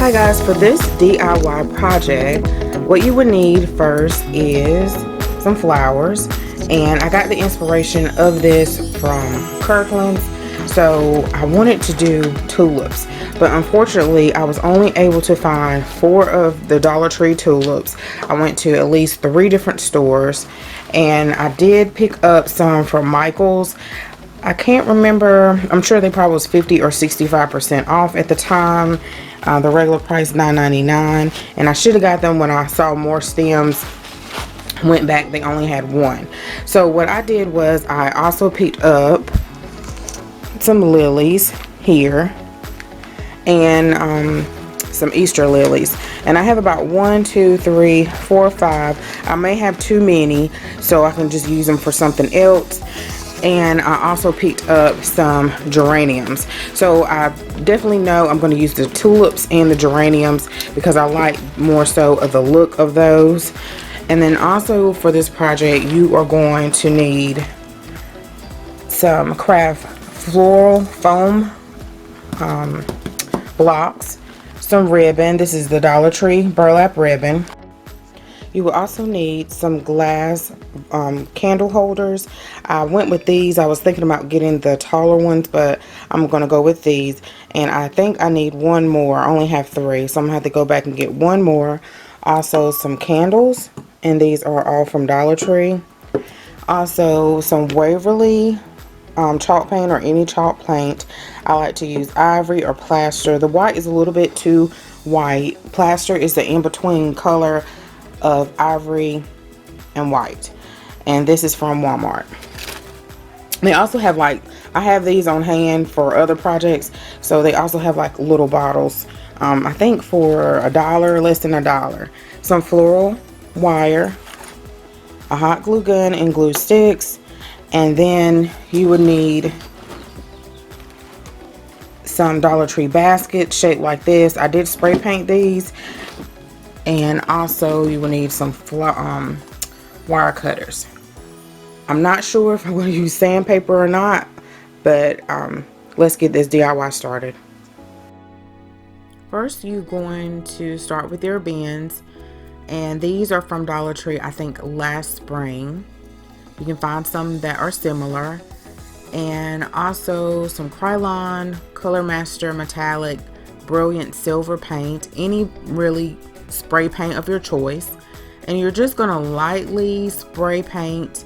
Hi guys, for this DIY project, what you would need first is some flowers, and I got the inspiration of this from Kirkland's. So I wanted to do tulips, but unfortunately I was only able to find 4 of the Dollar Tree tulips. I went to at least 3 different stores, and I did pick up some from Michael's. I can't remember. I'm sure they probably was 50 or 65% off at the time. The regular price $9.99, and I should have got them when I saw more stems. Went back, they only had 1. So what I did was I also picked up some lilies here, and some Easter lilies, and I have about 1, 2, 3, 4, 5. I may have too many, so I can just use them for something else. And I also picked up some geraniums. So I definitely know I'm going to use the tulips and the geraniums because I like more so of the look of those. And then also for this project, you are going to need some craft floral foam blocks, some ribbon. This is the Dollar Tree burlap ribbon. You will also need some glass candle holders. I went with these. I was thinking about getting the taller ones, but I'm going to go with these. And I think I need 1 more. I only have 3, so I'm going to have to go back and get 1 more. Also some candles, and these are all from Dollar Tree. Also some Waverly chalk paint, or any chalk paint. I like to use ivory or plaster. The white is a little bit too white. Plaster is the in-between color of ivory and white, and this is from Walmart. They also have, like, I have these on hand for other projects, so they also have like little bottles, I think for $1, less than $1. Some floral wire, a hot glue gun and glue sticks, and then you would need some Dollar Tree baskets shaped like this. I did spray paint these. And also you will need some wire cutters. I'm not sure if I'm going to use sandpaper or not, but let's get this DIY started. First, you're going to start with your bins, and these are from Dollar Tree, I think last spring. You can find some that are similar, and also some Krylon Color Master Metallic Brilliant Silver paint, any really spray paint of your choice. And you're just going to lightly spray paint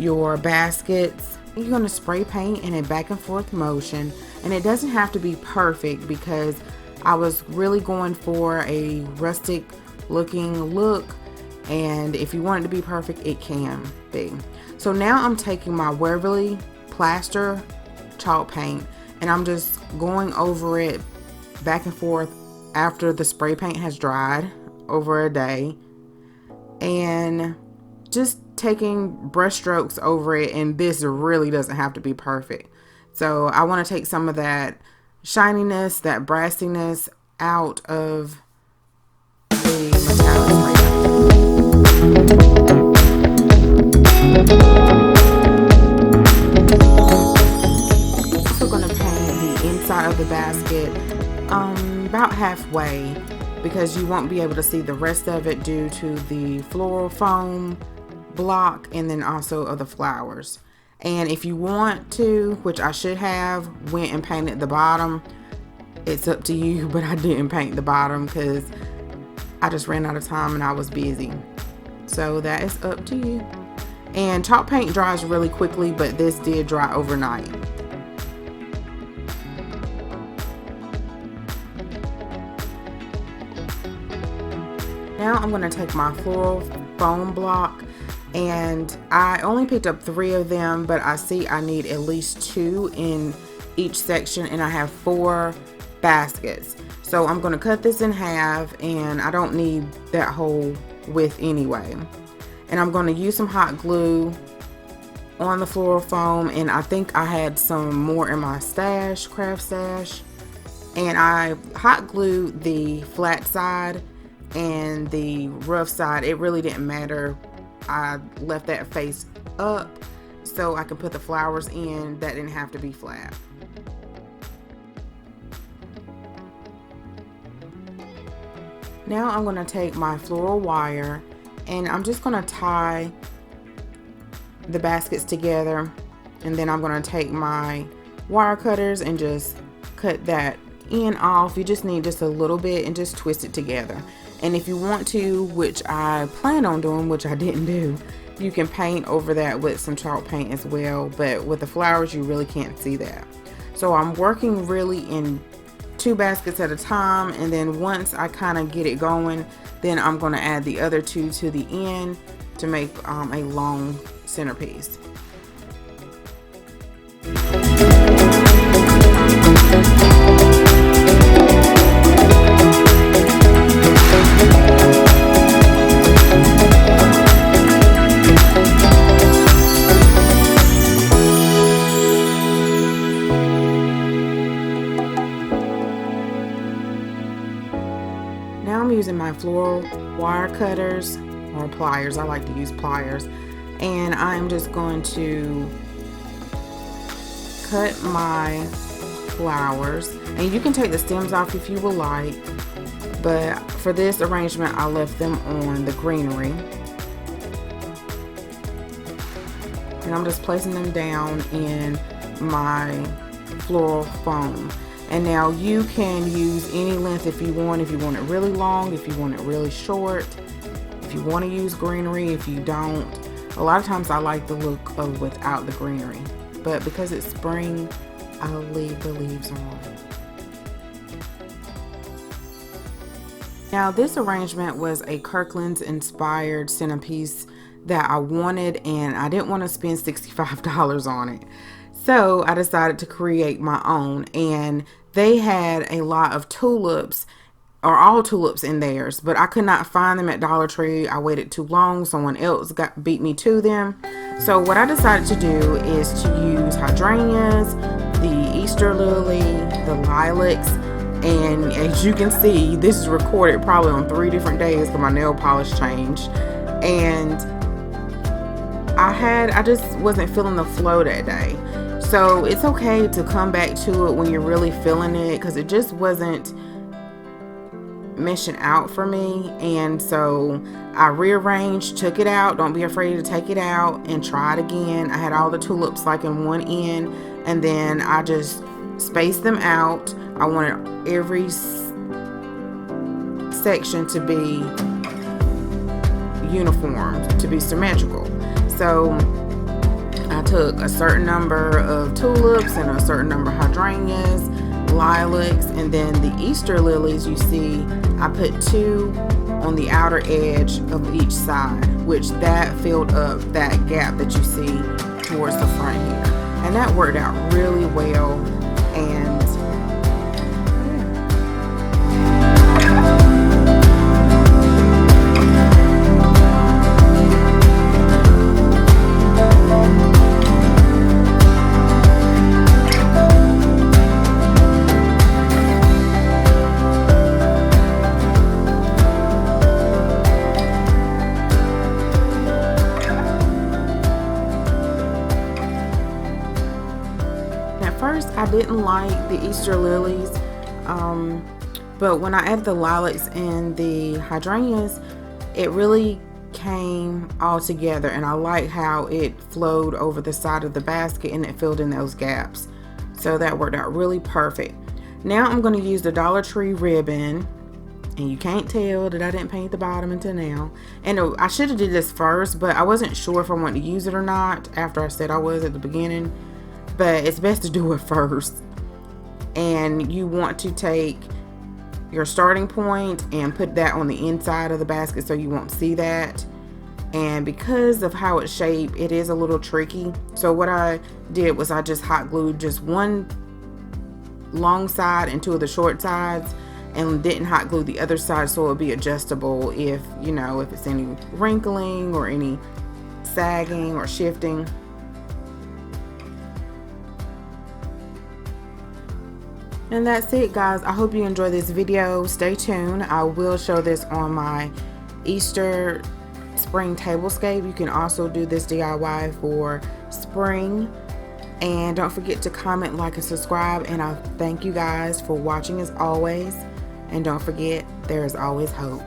your baskets. You're going to spray paint in a back and forth motion, and it doesn't have to be perfect because I was really going for a rustic looking look, and if you want it to be perfect, it can be. So now I'm taking my Waverly plaster chalk paint, and I'm just going over it back and forth after the spray paint has dried over a day, and just taking brush strokes over it. And this really doesn't have to be perfect, so I want to take some of that shininess, that brassiness out of the metallic spray paint. Also going to paint the inside of the basket about halfway, because you won't be able to see the rest of it due to the floral foam block, and then also of the flowers. And if you want to, which I should have went and painted the bottom, it's up to you, but I didn't paint the bottom because I just ran out of time and I was busy. So that is up to you. And chalk paint dries really quickly, but this did dry overnight. Now I'm going to take my floral foam block, and I only picked up 3 of them, but I see I need at least 2 in each section, and I have 4 baskets. So I'm going to cut this in half, and I don't need that whole width anyway. And I'm going to use some hot glue on the floral foam, and I think I had some more in my stash, craft stash, and I hot glued the flat side and the rough side. It really didn't matter. I left that face up so I could put the flowers in. That didn't have to be flat. Now I'm going to take my floral wire and I'm just going to tie the baskets together, and then I'm going to take my wire cutters and just cut that end off. You just need just a little bit and just twist it together. And if you want to, which I plan on doing, which I didn't do, you can paint over that with some chalk paint as well, but with the flowers you really can't see that. So I'm working really in 2 baskets at a time, and then once I kind of get it going, then I'm going to add the other 2 to the end to make a long centerpiece. Now I'm using my floral wire cutters, or pliers. I like to use pliers, and I'm just going to cut my flowers, and you can take the stems off if you would like, but for this arrangement I left them on the greenery. And I'm just placing them down in my floral foam. And now you can use any length if you want it really long, if you want it really short, if you want to use greenery, if you don't. A lot of times I like the look of without the greenery, but because it's spring, I'll leave the leaves on. Now this arrangement was a Kirkland's inspired centerpiece that I wanted, and I didn't want to spend $65 on it. So I decided to create my own, and they had a lot of tulips, or all tulips in theirs, but I could not find them at Dollar Tree. I waited too long. Someone else beat me to them. So what I decided to do is to use hydrangeas, the Easter lily, the lilacs, and as you can see, this is recorded probably on 3 different days because my nail polish changed, and I just wasn't feeling the flow that day. So it's okay to come back to it when you're really feeling it, because it just wasn't meshing out for me. And so I rearranged, took it out. Don't be afraid to take it out and try it again. I had all the tulips like in one end, and then I just spaced them out. I wanted every section to be uniform, to be symmetrical. So I took a certain number of tulips and a certain number of hydrangeas, lilacs, and then the Easter lilies, you see, I put 2 on the outer edge of each side, which that filled up that gap that you see towards the front here. And that worked out really well. And I didn't like the Easter lilies, but when I added the lilacs and the hydrangeas, it really came all together, and I like how it flowed over the side of the basket and it filled in those gaps. So that worked out really perfect. Now I'm going to use the Dollar Tree ribbon, and you can't tell that I didn't paint the bottom until now. And I should have did this first, but I wasn't sure if I wanted to use it or not after I said I was at the beginning. But it's best to do it first. And you want to take your starting point and put that on the inside of the basket so you won't see that. And because of how it's shaped, it is a little tricky. So what I did was I just hot glued just one long side and 2 of the short sides, and didn't hot glue the other side so it would be adjustable if, you know, if it's any wrinkling or any sagging or shifting. And that's it, guys. I hope you enjoy this video. Stay tuned. I will show this on my Easter spring tablescape. You can also do this DIY for spring. And don't forget to comment, like, and subscribe. And I thank you guys for watching as always. And don't forget, there is always hope.